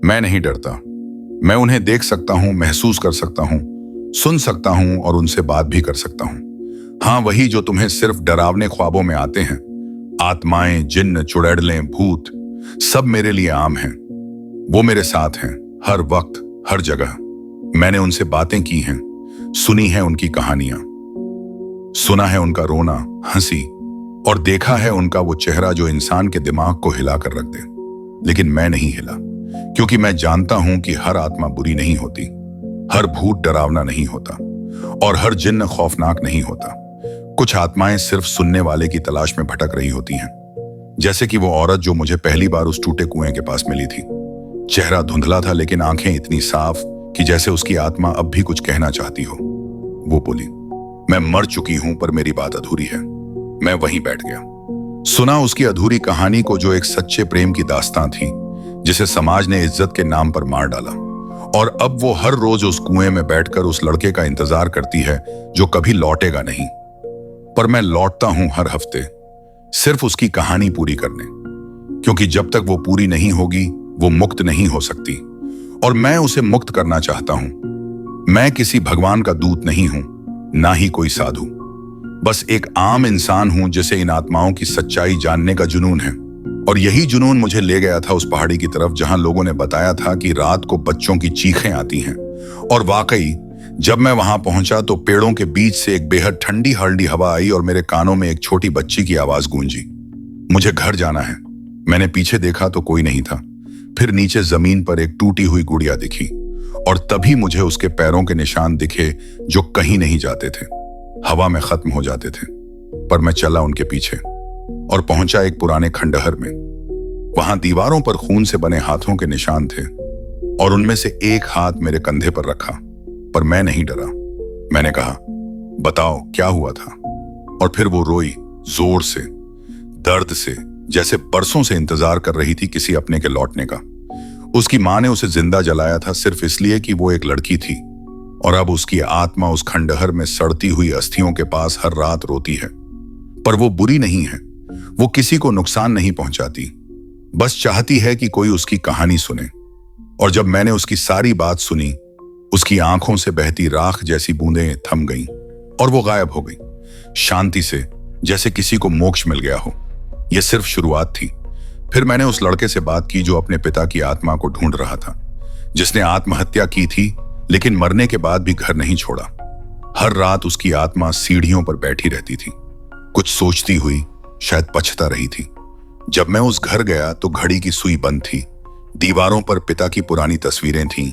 मैं नहीं डरता। मैं उन्हें देख सकता हूं, महसूस कर सकता हूं, सुन सकता हूं और उनसे बात भी कर सकता हूं। हाँ, वही जो तुम्हें सिर्फ डरावने ख्वाबों में आते हैं। आत्माएं, जिन्न, चुड़ैलें, भूत, सब मेरे लिए आम हैं। वो मेरे साथ हैं, हर वक्त, हर जगह। मैंने उनसे बातें की हैं, सुनी है उनकी कहानियां, सुना है उनका रोना, हंसी, और देखा है उनका वो चेहरा जो इंसान के दिमाग को हिला कर रख दे। लेकिन मैं नहीं हिला, क्योंकि मैं जानता हूं कि हर आत्मा बुरी नहीं होती, हर भूत डरावना नहीं होता और हर जिन्न खौफनाक नहीं होता। कुछ आत्माएं सिर्फ सुनने वाले की तलाश में भटक रही होती हैं, जैसे कि वो औरत जो मुझे पहली बार उस टूटे कुएं के पास मिली थी। चेहरा धुंधला था, लेकिन आंखें इतनी साफ कि जैसे उसकी आत्मा अब भी कुछ कहना चाहती हो। वो बोली, मैं मर चुकी हूं, पर मेरी बात अधूरी है। मैं वहीं बैठ गया, सुना उसकी अधूरी कहानी को, जो एक सच्चे प्रेम की दास्तां थी जिसे समाज ने इज्जत के नाम पर मार डाला। और अब वो हर रोज उस कुएं में बैठकर उस लड़के का इंतजार करती है जो कभी लौटेगा नहीं। पर मैं लौटता हूं हर हफ्ते, सिर्फ उसकी कहानी पूरी करने, क्योंकि जब तक वो पूरी नहीं होगी वो मुक्त नहीं हो सकती। और मैं उसे मुक्त करना चाहता हूं। मैं किसी भगवान का दूत नहीं हूं, ना ही कोई साधु। बस एक आम इंसान हूं जिसे इन आत्माओं की सच्चाई जानने का जुनून है। और यही जुनून मुझे ले गया था उस पहाड़ी की तरफ, जहां लोगों ने बताया था कि रात को बच्चों की चीखें आती हैं। और वाकई जब मैं वहां पहुंचा तो पेड़ों के बीच से एक बेहद ठंडी हल्दी हवा आई और मेरे कानों में एक छोटी बच्ची की आवाज गूंजी, मुझे घर जाना है। मैंने पीछे देखा तो कोई नहीं था। फिर नीचे जमीन पर एक टूटी हुई गुड़िया दिखी, और तभी मुझे उसके पैरों के निशान दिखे जो कहीं नहीं जाते थे, हवा में खत्म हो जाते थे। पर मैं चला उनके पीछे और पहुंचा एक पुराने खंडहर में। वहां दीवारों पर खून से बने हाथों के निशान थे, और उनमें से एक हाथ मेरे कंधे पर रखा। पर मैं नहीं डरा। मैंने कहा, बताओ क्या हुआ था? और फिर वो रोई, जोर से, दर्द से, जैसे बरसों से इंतजार कर रही थी किसी अपने के लौटने का। उसकी मां ने उसे जिंदा जलाया था सिर्फ इसलिए कि वो एक लड़की थी, और अब उसकी आत्मा उस खंडहर में सड़ती हुई अस्थियों के पास हर रात रोती है। पर वो बुरी नहीं है, वो किसी को नुकसान नहीं पहुंचाती, बस चाहती है कि कोई उसकी कहानी सुने। और जब मैंने उसकी सारी बात सुनी, उसकी आंखों से बहती राख जैसी बूंदें थम गईं और वो गायब हो गई, शांति से, जैसे किसी को मोक्ष मिल गया हो। यह सिर्फ शुरुआत थी। फिर मैंने उस लड़के से बात की जो अपने पिता की आत्मा को ढूंढ रहा था, जिसने आत्महत्या की थी लेकिन मरने के बाद भी घर नहीं छोड़ा। हर रात उसकी आत्मा सीढ़ियों पर बैठी रहती थी, कुछ सोचती हुई, शायद पछता रही थी। जब मैं उस घर गया तो घड़ी की सुई बंद थी, दीवारों पर पिता की पुरानी तस्वीरें थीं,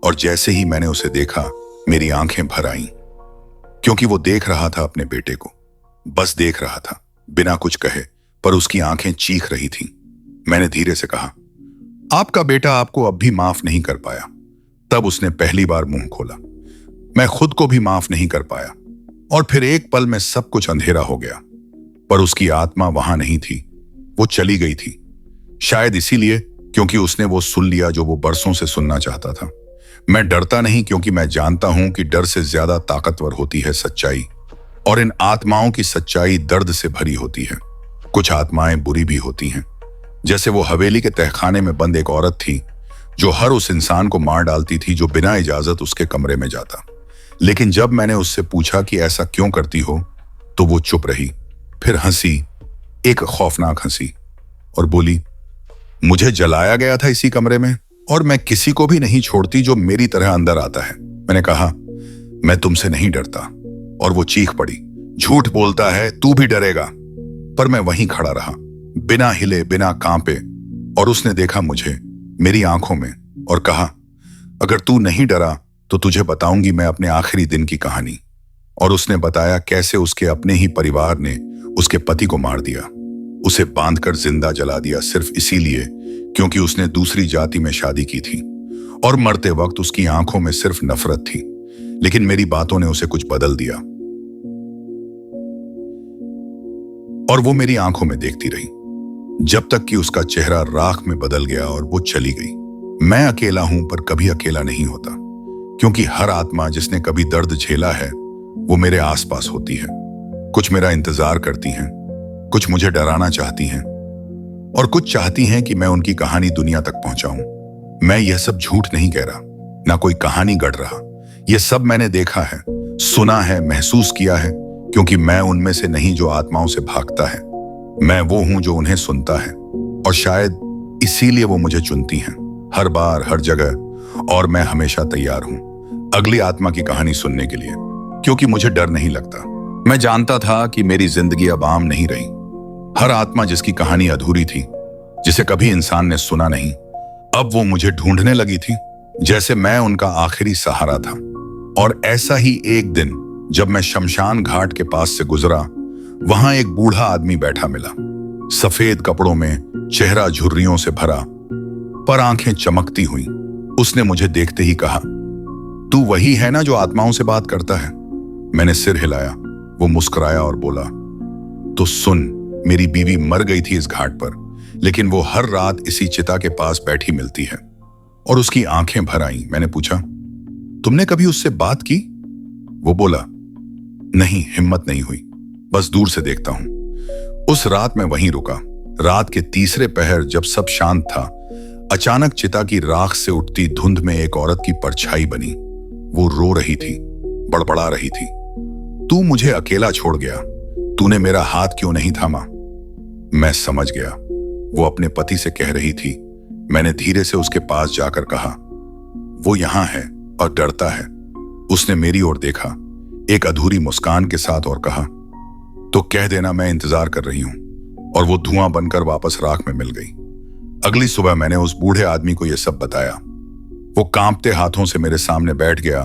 और जैसे ही मैंने उसे देखा मेरी आंखें भर आईं, क्योंकि वो देख रहा था अपने बेटे को, बस देख रहा था, बिना कुछ कहे, पर उसकी आंखें चीख रही थीं। मैंने धीरे से कहा, आपका बेटा आपको अब भी माफ नहीं कर पाया। तब उसने पहली बार मुंह खोला। मैं खुद को भी माफ नहीं कर पाया। और फिर एक पल में सब कुछ अंधेरा हो गया। पर उसकी आत्मा वहां नहीं थी, वो चली गई थी। शायद इसीलिए क्योंकि उसने वो सुन लिया जो वो बरसों से सुनना चाहता था। मैं डरता नहीं, क्योंकि मैं जानता हूं कि डर से ज्यादा ताकतवर होती है सच्चाई, और इन आत्माओं की सच्चाई दर्द से भरी होती है। कुछ आत्माएं बुरी भी होती हैं, जैसे वो हवेली के तहखाने में बंद एक औरत थी जो हर उस इंसान को मार डालती थी जो बिना इजाजत उसके कमरे में जाता। लेकिन जब मैंने उससे पूछा कि ऐसा क्यों करती हो, तो वो चुप रही, फिर हंसी, एक खौफनाक हंसी, और बोली, मुझे जलाया गया था इसी कमरे में, और मैं किसी को भी नहीं छोड़ती जो मेरी तरह अंदर आता है। मैंने कहा, मैं तुमसे नहीं डरता। और वो चीख पड़ी, झूठ बोलता है, तू भी डरेगा। पर मैं वहीं खड़ा रहा, बिना हिले, बिना कांपे, और उसने देखा मुझे, मेरी आंखों में, और कहा, अगर तू नहीं डरा तो तुझे बताऊंगी मैं अपने आखिरी दिन की कहानी। और उसने बताया कैसे उसके अपने ही परिवार ने उसके पति को मार दिया, उसे बांधकर जिंदा जला दिया, सिर्फ इसीलिए क्योंकि उसने दूसरी जाति में शादी की थी। और मरते वक्त उसकी आंखों में सिर्फ नफरत थी, लेकिन मेरी बातों ने उसे कुछ बदल दिया। और वो मेरी आंखों में देखती रही, जब तक कि उसका चेहरा राख में बदल गया और वो चली गई। मैं अकेला हूं, पर कभी अकेला नहीं होता, क्योंकि हर आत्मा जिसने कभी दर्द झेला है वो मेरे आसपास होती है। कुछ मेरा इंतजार करती हैं, कुछ मुझे डराना चाहती हैं, और कुछ चाहती हैं कि मैं उनकी कहानी दुनिया तक पहुंचाऊं। मैं यह सब झूठ नहीं कह रहा, ना कोई कहानी गढ़ रहा। यह सब मैंने देखा है, सुना है, महसूस किया है, क्योंकि मैं उनमें से नहीं जो आत्माओं से भागता है। मैं वो हूं जो उन्हें सुनता है, और शायद इसीलिए वो मुझे चुनती हैं, हर बार, हर जगह। और मैं हमेशा तैयार हूं अगली आत्मा की कहानी सुनने के लिए, क्योंकि मुझे डर नहीं लगता। मैं जानता था कि मेरी जिंदगी अब आम नहीं रही। हर आत्मा जिसकी कहानी अधूरी थी, जिसे कभी इंसान ने सुना नहीं, अब वो मुझे ढूंढने लगी थी, जैसे मैं उनका आखिरी सहारा था। और ऐसा ही एक दिन जब मैं शमशान घाट के पास से गुजरा, वहां एक बूढ़ा आदमी बैठा मिला, सफेद कपड़ों में, चेहरा झुर्रियों से भरा, पर आंखें चमकती हुई। उसने मुझे देखते ही कहा, तू वही है ना जो आत्माओं से बात करता है? मैंने सिर हिलाया। वो मुस्कुराया और बोला, तो सुन, मेरी बीवी मर गई थी इस घाट पर, लेकिन वो हर रात इसी चिता के पास बैठी मिलती है। और उसकी आंखें भर आईं। मैंने पूछा, तुमने कभी उससे बात की? वो बोला, नहीं, हिम्मत नहीं हुई, बस दूर से देखता हूं। उस रात मैं वहीं रुका। रात के तीसरे पहर जब सब शांत था, अचानक चिता की राख से उठती धुंध में एक औरत की परछाई बनी। वो रो रही थी, बड़बड़ा रही थी, तू मुझे अकेला छोड़ गया, तूने मेरा हाथ क्यों नहीं थामा? मैं समझ गया, वो अपने पति से कह रही थी। मैंने धीरे से उसके पास जाकर कहा, वो यहां है और डरता है। उसने मेरी ओर देखा, एक अधूरी मुस्कान के साथ, और कहा, तो कह देना मैं इंतजार कर रही हूं। और वो धुआं बनकर वापस राख में मिल गई। अगली सुबह मैंने उस बूढ़े आदमी को यह सब बताया। वो कांपते हाथों से मेरे सामने बैठ गया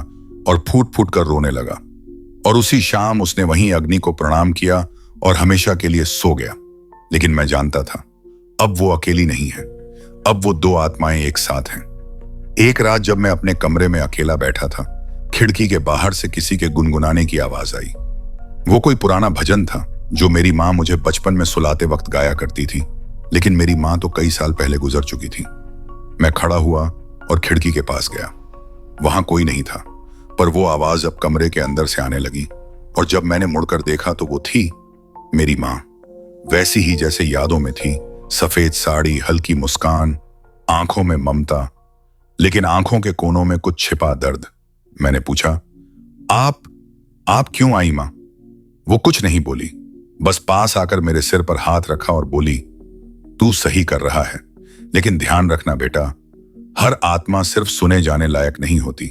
और फूट फूट कर रोने लगा। और उसी शाम उसने वहीं अग्नि को प्रणाम किया और हमेशा के लिए सो गया। लेकिन मैं जानता था, अब वो अकेली नहीं है, अब वो दो आत्माएं एक साथ हैं। एक रात जब मैं अपने कमरे में अकेला बैठा था, खिड़की के बाहर से किसी के गुनगुनाने की आवाज आई। वो कोई पुराना भजन था जो मेरी माँ मुझे बचपन में सुलाते वक्त गाया करती थी, लेकिन मेरी माँ तो कई साल पहले गुजर चुकी थी। मैं खड़ा हुआ और खिड़की के पास गया। वहां कोई नहीं था, पर वो आवाज अब कमरे के अंदर से आने लगी। और जब मैंने मुड़कर देखा तो वो थी मेरी माँ, वैसी ही जैसे यादों में थी। सफेद साड़ी, हल्की मुस्कान, आंखों में ममता, लेकिन आंखों के कोनों में कुछ छिपा दर्द। मैंने पूछा, आप क्यों आई मां? वो कुछ नहीं बोली, बस पास आकर मेरे सिर पर हाथ रखा और बोली, तू सही कर रहा है, लेकिन ध्यान रखना बेटा, हर आत्मा सिर्फ सुने जाने लायक नहीं होती।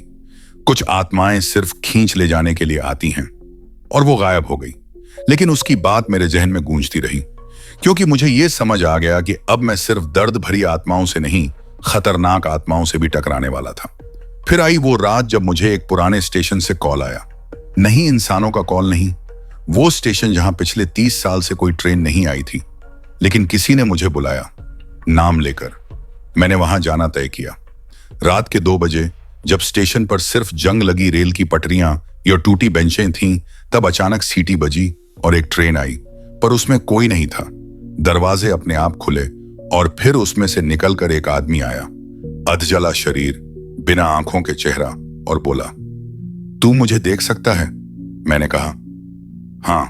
कुछ आत्माएं सिर्फ खींच ले जाने के लिए आती हैं। और वो गायब हो गई। लेकिन उसकी बात मेरे जहन में गूंजती रही, क्योंकि मुझे यह समझ आ गया कि अब मैं सिर्फ दर्द भरी आत्माओं से नहीं, खतरनाक आत्माओं से भी टकराने वाला था। फिर आई वो रात जब मुझे एक पुराने स्टेशन से कॉल आया। नहीं, इंसानों का कॉल नहीं, वो स्टेशन जहां पिछले 30 साल से कोई ट्रेन नहीं आई थी, लेकिन किसी ने मुझे बुलाया, नाम लेकर। मैंने वहां जाना तय किया। रात के 2 बजे जब स्टेशन पर सिर्फ जंग लगी रेल की पटरियां या टूटी बेंचें थीं, तब अचानक सीटी बजी और एक ट्रेन आई, पर उसमें कोई नहीं था। दरवाजे अपने आप खुले और फिर उसमें से निकलकर एक आदमी आया, अधजला शरीर, बिना आंखों के चेहरा, और बोला, तू मुझे देख सकता है? मैंने कहा, हाँ।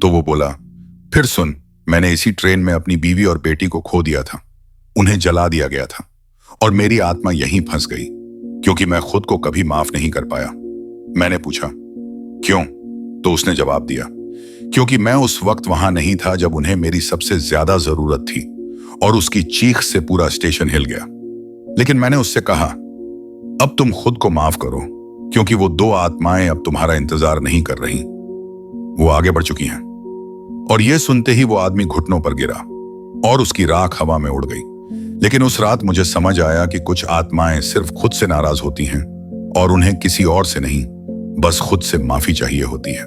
तो वो बोला, फिर सुन, मैंने इसी ट्रेन में अपनी बीवी और बेटी को खो दिया था, उन्हें जला दिया गया था, और मेरी आत्मा यहीं फंस गई, क्योंकि मैं खुद को कभी माफ नहीं कर पाया। मैंने पूछा, क्यों? तो उसने जवाब दिया, क्योंकि मैं उस वक्त वहां नहीं था जब उन्हें मेरी सबसे ज्यादा जरूरत थी। और उसकी चीख से पूरा स्टेशन हिल गया। लेकिन मैंने उससे कहा, अब तुम खुद को माफ करो, क्योंकि वो 2 आत्माएं अब तुम्हारा इंतजार नहीं कर रही, वो आगे बढ़ चुकी हैं। और यह सुनते ही वो आदमी घुटनों पर गिरा और उसकी राख हवा में उड़ गई। लेकिन उस रात मुझे समझ आया कि कुछ आत्माएं सिर्फ खुद से नाराज होती हैं, और उन्हें किसी और से नहीं, बस खुद से माफी चाहिए होती है।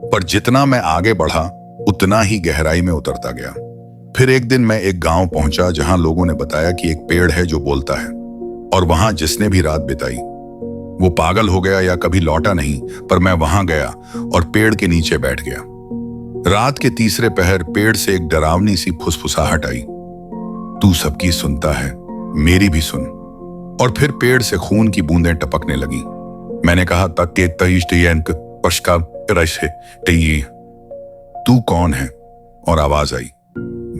पर जितना मैं आगे बढ़ा, उतना ही गहराई में उतरता गया। फिर एक दिन मैं एक गांव पहुंचा जहां लोगों ने बताया कि एक पेड़ है जो बोलता है, और वहां जिसने भी रात बिताई वो पागल हो गया या कभी लौटा नहीं। पर मैं वहां गया और पेड़ के नीचे बैठ गया। रात के तीसरे पहर पेड़ से एक डरावनी सी फुसफुसाहट आई, तू सबकी सुनता है, मेरी भी सुन। और फिर पेड़ से खून की बूंदें टपकने लगी। मैंने कहा, तू कौन है? और आवाज आई,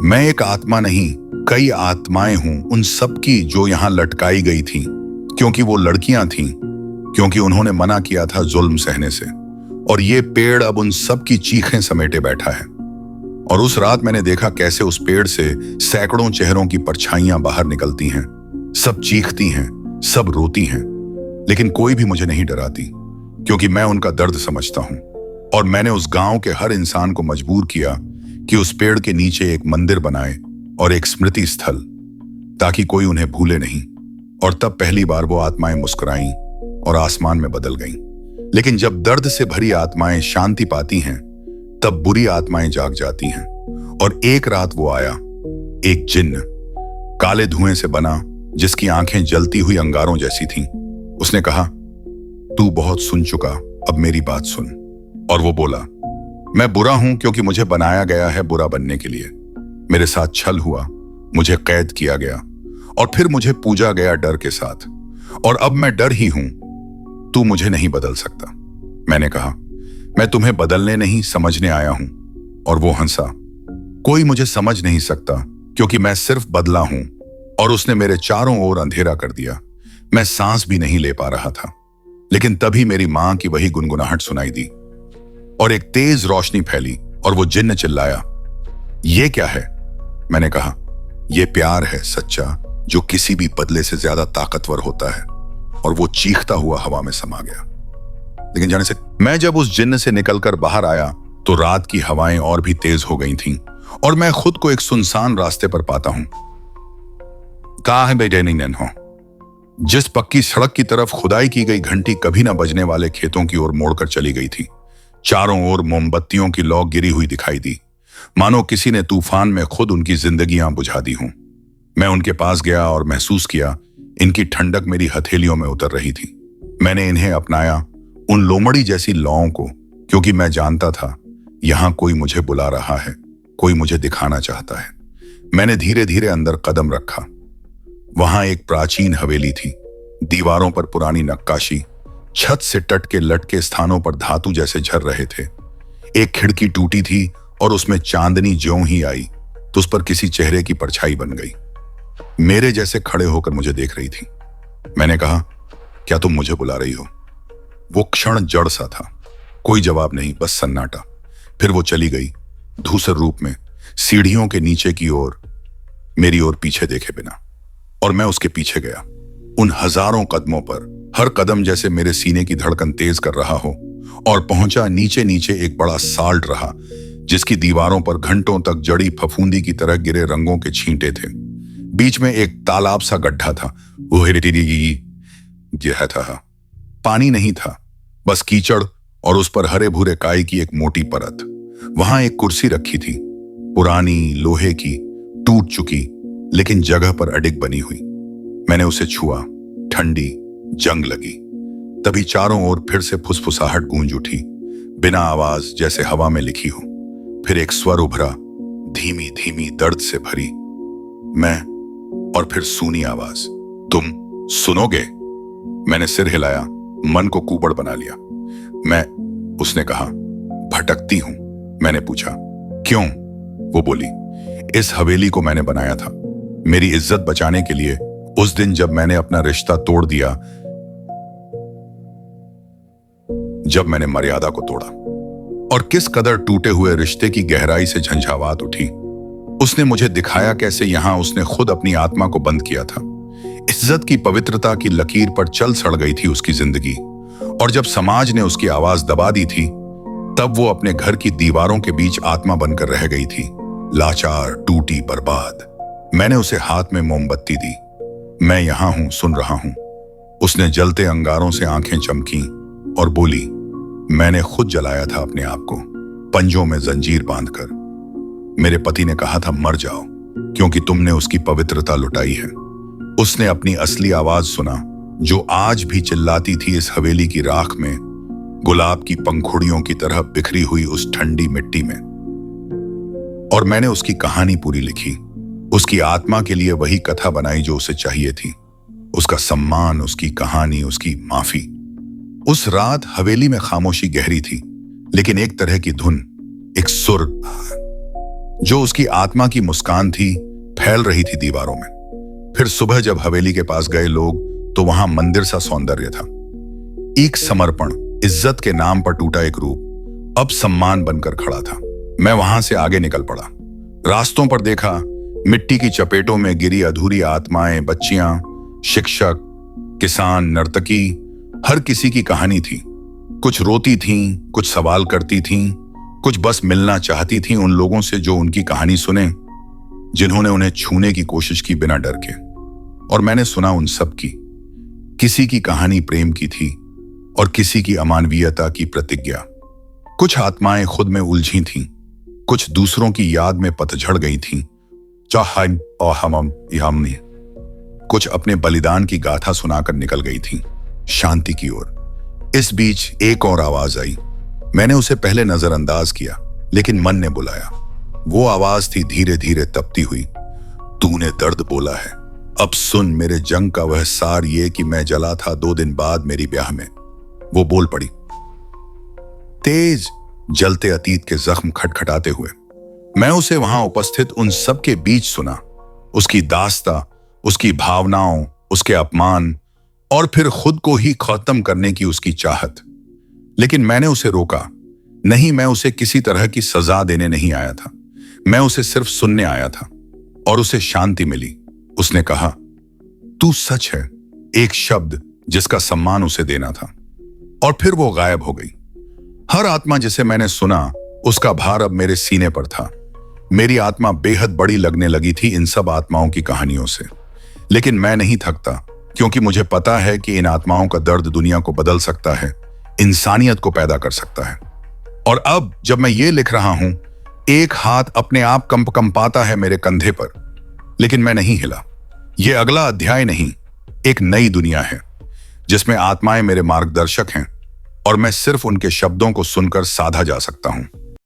मैं एक आत्मा नहीं, कई आत्माएं हूं उन सब की जो यहां लटकाई गई थी, क्योंकि वो लड़कियां थीं, क्योंकि उन्होंने मना किया था जुल्म सहने से। और ये पेड़ अब उन सब की चीखें समेटे बैठा है। और उस रात मैंने देखा कैसे उस पेड़ से सैकड़ों चेहरों की परछाइयां बाहर निकलती हैं। सब चीखती हैं, सब रोती हैं, लेकिन कोई भी मुझे नहीं डराती, क्योंकि मैं उनका दर्द समझता हूं। और मैंने उस गांव के हर इंसान को मजबूर किया कि उस पेड़ के नीचे एक मंदिर बनाए और एक स्मृति स्थल, ताकि कोई उन्हें भूले नहीं। और तब पहली बार वो आत्माएं मुस्कुराईं और आसमान में बदल गईं। लेकिन जब दर्द से भरी आत्माएं शांति पाती हैं, तब बुरी आत्माएं जाग जाती हैं। और एक रात वो आया, एक जिन्न, काले धुएं से बना, जिसकी आंखें जलती हुई अंगारों जैसी थीं। उसने कहा, तू बहुत सुन चुका, अब मेरी बात सुन। और वो बोला, मैं बुरा हूं क्योंकि मुझे बनाया गया है बुरा बनने के लिए। मेरे साथ छल हुआ, मुझे कैद किया गया और फिर मुझे पूजा गया डर के साथ। और अब मैं डर ही हूं, तू मुझे नहीं बदल सकता। मैंने कहा, मैं तुम्हें बदलने नहीं, समझने आया हूं। और वो हंसा, कोई मुझे समझ नहीं सकता, क्योंकि मैं सिर्फ बदला हूं। और उसने मेरे चारों ओर अंधेरा कर दिया। मैं सांस भी नहीं ले पा रहा था। लेकिन तभी मेरी मां की वही गुनगुनाहट सुनाई दी और एक तेज रोशनी फैली और वो जिन्न चिल्लाया, ये क्या है? मैंने कहा, ये प्यार है सच्चा, जो किसी भी बदले से ज्यादा ताकतवर होता है। और वो चीखता हुआ हवा में समा गया। लेकिन जाने से मैं जब उस जिन्न से निकलकर बाहर आया तो रात की हवाएं और भी तेज हो गई थीं और मैं खुद को एक सुनसान रास्ते पर पाता हूं। कहा है बेडैनी नैनो, जिस पक्की सड़क की तरफ खुदाई की गई घंटी कभी न बजने वाले खेतों की ओर मोड़कर चली गई थी। चारों ओर मोमबत्तियों की लौ गिरी हुई दिखाई दी, मानो किसी ने तूफान में खुद उनकी जिंदगियां बुझा दी हों। मैं उनके पास गया और महसूस किया इनकी ठंडक मेरी हथेलियों में उतर रही थी। मैंने इन्हें अपनाया, उन लोमड़ी जैसी लौं को, क्योंकि मैं जानता था यहां कोई मुझे बुला रहा है, कोई मुझे दिखाना चाहता है। मैंने धीरे धीरे अंदर कदम रखा। वहां एक प्राचीन हवेली थी। दीवारों पर पुरानी नक्काशी, छत से टट के लटके स्थानों पर धातु जैसे झर रहे थे। एक खिड़की टूटी थी और उसमें चांदनी ज्यों ही आई तो उस पर किसी चेहरे की परछाई बन गई। मेरे जैसे खड़े होकर मुझे देख रही थी। मैंने कहा, क्या तुम मुझे बुला रही हो? वो क्षण जड़ सा था, कोई जवाब नहीं, बस सन्नाटा। फिर वो चली गई, धूसर रूप में, सीढ़ियों के नीचे की ओर, मेरी ओर पीछे देखे बिना। और मैं उसके पीछे गया, उन हजारों कदमों पर, हर कदम जैसे मेरे सीने की धड़कन तेज कर रहा हो। और पहुंचा नीचे नीचे एक बड़ा साल्ट रहा, जिसकी दीवारों पर घंटों तक जड़ी फफूंदी की तरह गिरे रंगों के छींटे थे। बीच में एक तालाब सा गड्ढा था। वो यह था, पानी नहीं था, बस कीचड़ और उस पर हरे भूरे काई की एक मोटी परत। वहां एक कुर्सी रखी थी, पुरानी, लोहे की, टूट चुकी, लेकिन जगह पर अडिग बनी हुई। मैंने उसे छुआ, ठंडी, जंग लगी। तभी चारों ओर फिर से फुसफुसाहट गूंज उठी, बिना आवाज, जैसे हवा में लिखी हो। फिर एक स्वर उभरा, धीमी धीमी, दर्द से भरी। मैं, और फिर सूनी आवाज, तुम सुनोगे? मैंने सिर हिलाया, मन को कुबड़ बना लिया। मैं, उसने कहा, भटकती हूं। मैंने पूछा, क्यों? वो बोली, इस हवेली को मैंने बनाया था, मेरी इज्जत बचाने के लिए, उस दिन जब मैंने अपना रिश्ता तोड़ दिया, जब मैंने मर्यादा को तोड़ा। और किस कदर टूटे हुए रिश्ते की गहराई से झंझावात उठी। उसने मुझे दिखाया कैसे यहां उसने खुद अपनी आत्मा को बंद किया था। इज्जत की पवित्रता की लकीर पर चल सड़ गई थी उसकी जिंदगी। और जब समाज ने उसकी आवाज दबा दी थी, तब वो अपने घर की दीवारों के बीच आत्मा बनकर रह गई थी, लाचार, टूटी, बर्बाद। मैंने उसे हाथ में मोमबत्ती दी। मैं यहां हूं, सुन रहा हूं। उसने जलते अंगारों से आंखें चमकी और बोली, मैंने खुद जलाया था अपने आप को, पंजों में जंजीर बांधकर। मेरे पति ने कहा था, मर जाओ, क्योंकि तुमने उसकी पवित्रता लुटाई है। उसने अपनी असली आवाज सुना, जो आज भी चिल्लाती थी इस हवेली की राख में, गुलाब की पंखुड़ियों की तरह बिखरी हुई उस ठंडी मिट्टी में। और मैंने उसकी कहानी पूरी लिखी, उसकी आत्मा के लिए वही कथा बनाई जो उसे चाहिए थी। उसका सम्मान, उसकी कहानी, उसकी माफी। उस रात हवेली में खामोशी गहरी थी, लेकिन एक तरह की धुन, एक सुर, जो उसकी आत्मा की मुस्कान थी, फैल रही थी दीवारों में। फिर सुबह जब हवेली के पास गए लोग, तो वहां मंदिर सा सौंदर्य था। एक समर्पण, इज्जत के नाम पर टूटा एक रूप अब सम्मान बनकर खड़ा था। मैं वहां से आगे निकल पड़ा। रास्तों पर देखा, मिट्टी की चपेटों में गिरी अधूरी आत्माएं, बच्चियां, शिक्षक, किसान, नर्तकी, हर किसी की कहानी थी। कुछ रोती थीं, कुछ सवाल करती थीं, कुछ बस मिलना चाहती थीं उन लोगों से जो उनकी कहानी सुने, जिन्होंने उन्हें छूने की कोशिश की बिना डर के। और मैंने सुना उन सब की। किसी की कहानी प्रेम की थी और किसी की अमानवीयता की प्रतिज्ञा। कुछ आत्माएं खुद में उलझी थीं, कुछ दूसरों की याद में पतझड़ गई थीं, चाहम और हमने कुछ अपने बलिदान की गाथा सुनाकर निकल गई थीं शांति की ओर। इस बीच एक और आवाज आई। मैंने उसे पहले नजरअंदाज किया, लेकिन मन ने बुलाया। वो आवाज थी धीरे धीरे तपती हुई। तूने दर्द बोला है, अब सुन मेरे जंग का वह सार, ये कि मैं जला था 2 दिन बाद मेरी ब्याह में। वो बोल पड़ी, तेज जलते अतीत के जख्म खटखटाते हुए। मैं उसे वहां उपस्थित उन सब के बीच सुना, उसकी दास्ता, उसकी भावनाओं, उसके अपमान और फिर खुद को ही खत्म करने की उसकी चाहत। लेकिन मैंने उसे रोका। नहीं, मैं उसे किसी तरह की सजा देने नहीं आया था। मैं उसे सिर्फ सुनने आया था। और उसे शांति मिली। उसने कहा, तू सच है, एक शब्द जिसका सम्मान उसे देना था। और फिर वो गायब हो गई। हर आत्मा जिसे मैंने सुना, उसका भार अब मेरे सीने पर था। मेरी आत्मा बेहद बड़ी लगने लगी थी इन सब आत्माओं की कहानियों से। लेकिन मैं नहीं थकता, क्योंकि मुझे पता है कि इन आत्माओं का दर्द दुनिया को बदल सकता है, इंसानियत को पैदा कर सकता है। और अब जब मैं ये लिख रहा हूं, एक हाथ अपने आप कंपाता है मेरे कंधे पर, लेकिन मैं नहीं हिला। यह अगला अध्याय नहीं, एक नई दुनिया है जिसमें आत्माएं मेरे मार्गदर्शक हैं और मैं सिर्फ उनके शब्दों को सुनकर साधा जा सकता हूं।